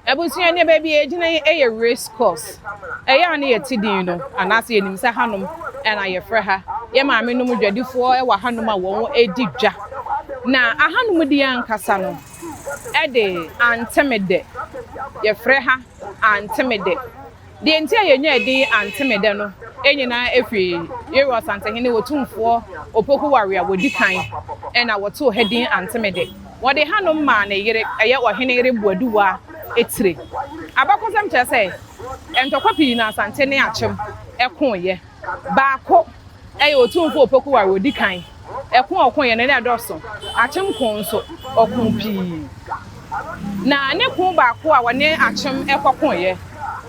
Ebusia ne baby ejina e race course. Eya na ye tidin no anase enim se hanom e na ye frɛ ha. Ye maame no mu dwadifo e wa hanom a won edi dwa. Na ahanom di ankasa no e de antemede. Ye frɛ ha antemede. De enti a ye nya di antemede no enyina efri yero santehene wotumfo opoku ware a wodi kan e na woto hedin antemede. Wode hanom ma na yere eye ohene yere buaduwa etire abakosam kye se entokwa pii na asante ne achem ekoye baako eye otumfo opoku ware wodi kan okoye ne doso achem kon so okun pii na ne kun baako a wone achem ekokoye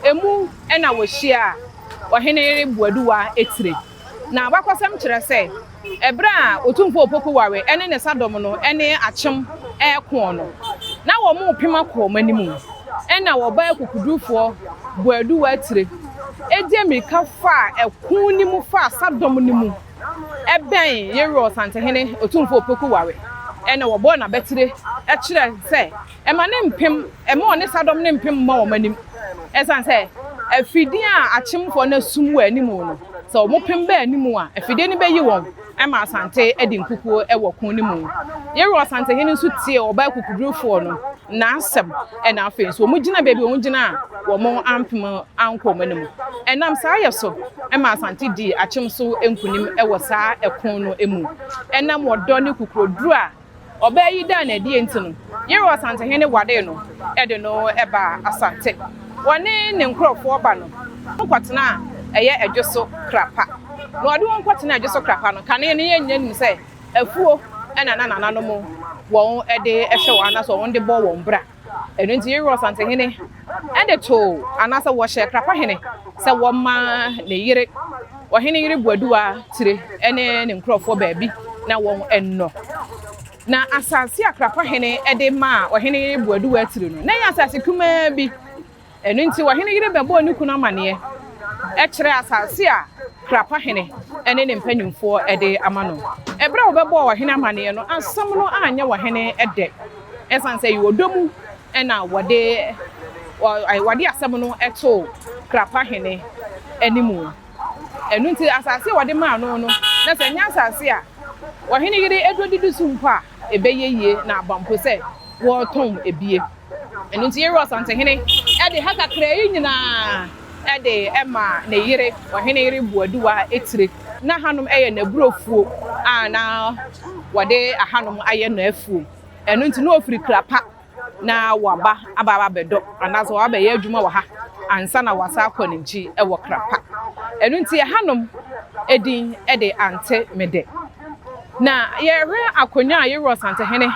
emu na wo hia ohene yere buaduwa etire na abakosam kye se ebra otumfo opoku ware ene ne sadom no ene achem ekon no na wo mu pima ko manimu ena wo ba kukudufo buaduwa etire edi amerika fa ekun ni mu fa sadom ni mu eben yero santehene otumfo opoku ware ena wo bo na betire e kire se e ma ne mpem e ma one sadom ne mpem ma wo manim esan se afidi a achimfo na sum wa animu no se wo pem ba animu a afidi ni beyi won e ma asante edi nkukuo e wo kun ni mu yero santehene nso tie wo ba kukudufo no na asem e na afen so mu gina baby wo gina wo mo ampem anko manimu enam saa yeso e ma asante di achim so enkunim e wo saa ekon no emu enam wodo ne kukuroduru a obayi da na die ntino yero asante hene wade no e de no eba asante wone ne nkrofo ba no nkwatena eye edwoso krapa no ade won kwatena edwoso krapa no kane ne yenya nim se afuo ena na no mo won ede ehwe wana so won de bo won bra eno nti yero asante hene ede to anasa wo hye krapa hene se wo ma ne yire wo hene yire buaduwa tire ene ne nkrofo baabi na won enno na asase akrapa hene ede ma ohene yire buaduwa atire no na ya asase kuma bi eno nti ohene yire bebo ni kuna mane e kire asase a krapa hene ene ne mpanyumfo ede amano ebra obebo ohene amane no asam no anya ohene ede esanse yodomu ena wade asam no eto krapa hene animu eno nti asase wade ma no na se nya asase a ohene yire edodidu sumpa ebeyeye na abampo se wo tom ebie eno nti yero asante hene ede haka krai nyina ede ema na yire ohene yire buaduwa etire na hanom eye na burofuo na wade ahanom aye na afuo eno nti no ofiri krapa na waba ababa bedo anazo waba ye adwuma wa ha ansa na wasa akɔninchi ewo krapa eno nti hanom edin ede ante mede na yehwe akonya yero asante hene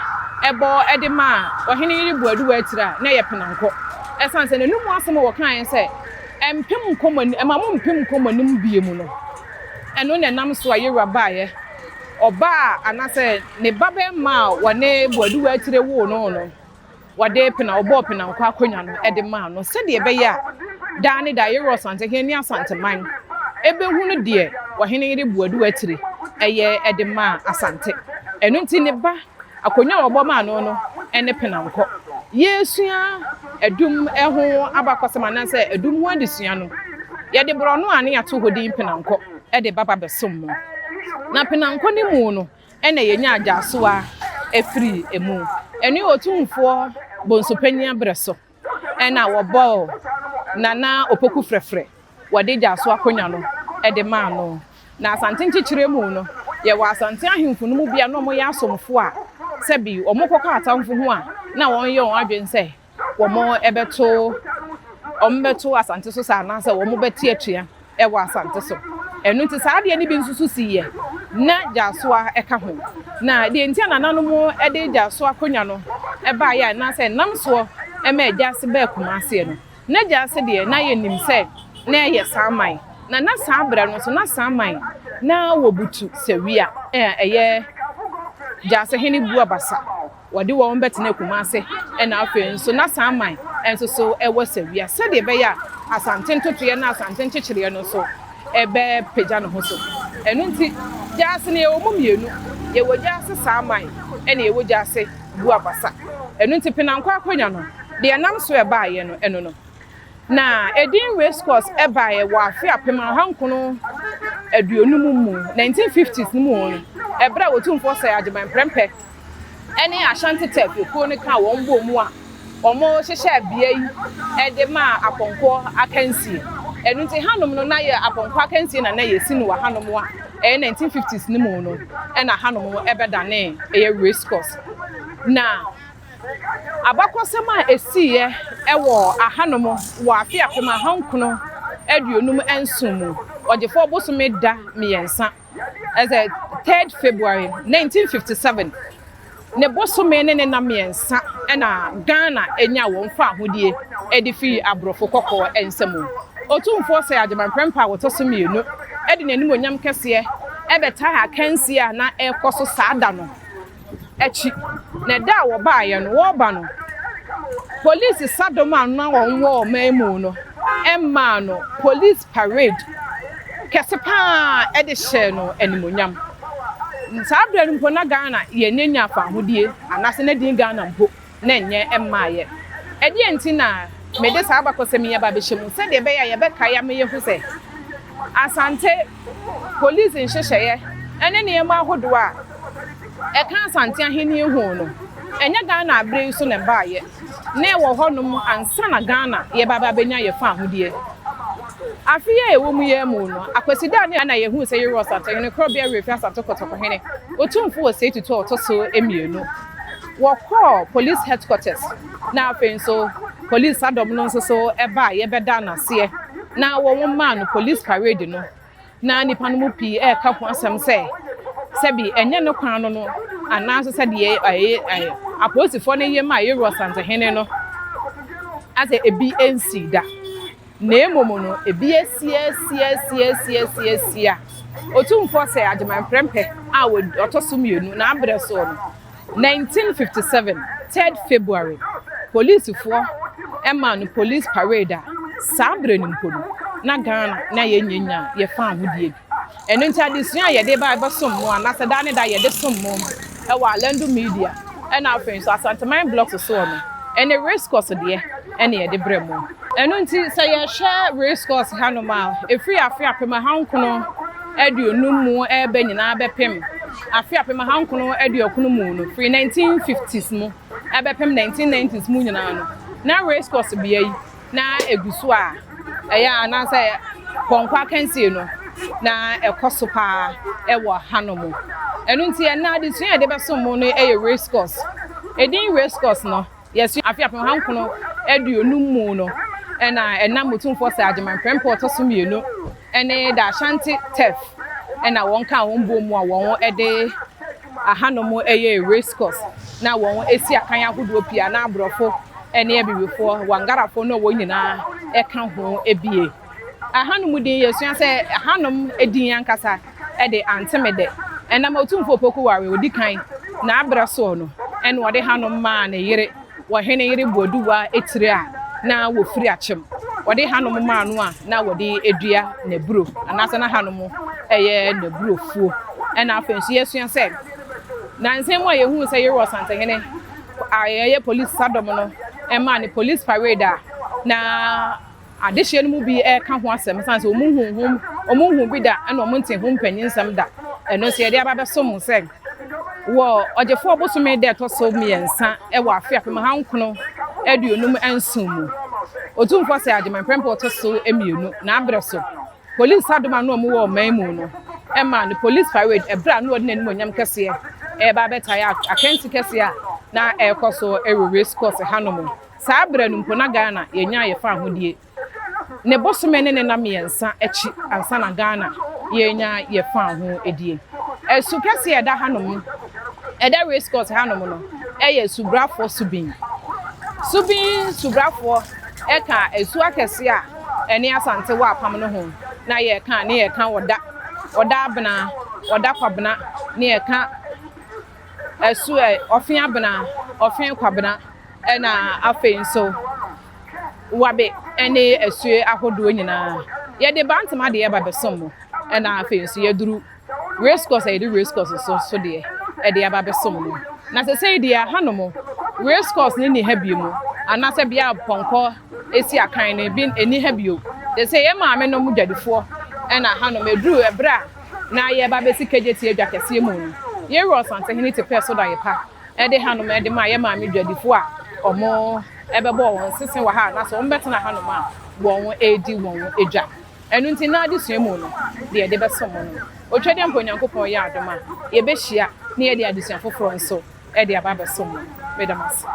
ebo ede ma ohene yiri buaduwa atira na ye penanko esanse ne numu asem wo kan se empem komani ema mo mpem komanim biemu no eno ne nam so ayero baaye oba anase ne babe ma wone buaduwa atire wo no wade pena obo penanko akonya no ede ma no se de ebe ya da ne da yero asante hene asante man ebe hunu de ohene yiri buaduwa atire eye ede ma asante eno nti ne ba akonya obo ma no ene penanko yesua edum eho abakosema na se edum ho adesua no ye de bro no ane ato hodi penanko ede baba besom mo na penanko ni mu no ene yenya ajaso a efiri emu eni otumfo bonsopania breso ena wobo nana opoku frefre wade jaso akonya no ede ma no na asante nchichire mu no ye wa asante ahemfu no mu bia no mo ya asomfo a sebi omokoko atamfo ho a na won ye won adwen se womo ombeto asante so sa na se womo beti atua e wa asante so enu nti sa de ni bi nsusu siye na jasoa eka ho na de ntia nanano mo e de jasoa konya no e ba ya na se namso e ma jase ba Kumasi no na jase de na ye nim se na ye saman na sabra no so na saman na wobutu sewia ye jase hene bua basa wade wo mbete na Kumasi na afen so na saman enso so e wo sewia se de be ya asante ntotoye na asante nchichire no so ebe peja no ho so enu nti jase ne wo mumienu ye wo jase saman ene ye wo jase bua basa enu nti penanko akonya no de nam so eba ye no eno no na edin race course eba ye wa afi apem ahankono aduonum mu 1950s mu no ebra wotumfo sai agyeman prempe ene Ashanti tef ko ne ka won bo mu a omo hyehye bia yi ede ma aponko akansi enu nti hanom no na ye aponko akansi na ye si no wa hanom a 1950s ni mu no ena hanom ebeda ne eye race course na abakosema esiye ewo ahanom wa afi apem ahankono aduonum ensumu ogefo bosome da miensa as a 3rd February 1957 ne bosome ne na miensa na Ghana enya won fa ahodie edifi abrofo kokko ensemu otumfo se agyeman prempa wotoso mienu edi nanim onyam kese ebeta ha kansi a na ekoso saada no echi na da wo ba ye no wo ba no police sadoma na won wo memu no emma no police parade kesepa edi hye no animonyam sabra mpo na Ghana ye nyanya fa ahodie anase na din Ghana mpo na enye emmaye edi enti na mede saba kosemi ya ba behemu se de be ya ye be kaya me yehu se Asante police nhyehyeye ene ne ema ahodo a eka Asante aheni hu no enye Ghana abre so ne baaye na ewo honom ansa na Ghana ye baba benya ye fa ahodie afiye ewo mu ye mu no akwasida ne na ye hu se yero Asante ne krobia refi Asante kotoko hene otumfo wo se tutu otoso emienu wo call police headquarters na afenso police adom no so eba ye beda na se na wo man police parade no na nipa no mu pi ka ho asem se bi enye no kwan no anaso se de aposifo ne ye ma yero Asante hene no ase ebi ensi da na emomo no ebi esia otumfo se agyeman prempe a otoso mienu na abreso no 1957 3rd February police for emma police parade a sabre nimpono na Ghana na ye nyenya ye fa ahodie eno nti adesua ye de ba besom mo anase da ne da ye de som mo e wa Alandu Media e na afen so Asante man blocks so no ene race course de ene ye de bremo eno nti say ye share race course hanoma efri afi apem hankono aduonum mu ebe nyina bepem afi apem hankono aduokunu mu no free 1950s mu ebepem 1990s mu nyina no na race course bia yi na egusu a eya anase ponkwa kansi no na ekoso pa ewo hanomu enu nti na de tun de besom no race course edin race course no yesu afi apem hankono aduonum mu no ena mutumfo se agyeman prempo otoso mienu ene da Ashanti tef ena won ka won bo mu a won ede ahanomu race course na won esi akan ahodo pia na abrofo ene ebibefo wangarafo no wo nyina eka ho ebie ahanomu din yesu se ahanom edin ankasa ede antemede ena mutumfo poku ware odikan na abraso no ene wode hanom ma na yire wo hene yire boduwa etire a na wo firi achem wode hanom ma no a na wode edua na buro anasa na hanom eye na buro fuo ena afenso yesu se na nsem a yehu se yero Asante hene ayeye police sadom no ema ni police parade a na adehye no mu bi ka ho asem sanse omuhunhum bi da na omunte ho mpanyinsam da eno se yede ababeso mu se wo ogefo obosome de to so miensa e wo afi apem hankono aduonum ensumu otumfo se agyeman prempo to so emienu na abreso police sadoma no mu wo maimu no ema ni police parade ebra no odi nanim onyam kese e ba beta ya akansi kese a na ekoso race course hanomu sa abra no mpo na Ghana yenya ye fa ahodie ne bosome ne na miensa echi ansa na Ghana yenya ye fa ho edie esu kese e da hanomu e da race course hanomu no eye subrafo subin subrafo eka esu akese a ene Asante wa apam no ho na ye ka ne ye ka oda abna oda kwabna ne ye ka esu ofin abna ofin kwabna ena afenso wabe ene esu ahodo nyina ye de bantama de ye ba besom ena afenso ye duru race course ye de race course so de e de ya ba besom no na se say de hanomo race course ni ha bi mu anase bia ponko esi akan na bi eni ha bio de say ye maame no mu dwadifo e na ha no meduru ebra na ye ba besi kejeti adwa kese mu no ye ro sante hini te pe so da ye pa e de ha no me de ma ye maame dwadifo a omo ebebo won sisen wa ha na so mbetena ha no ma won edi won edwa enu nti na ade sua mu no de ye de beso mo no otwade mponyankopon ye adoma ye behia na ye de adesua foforo nso e de aba beso mo medamas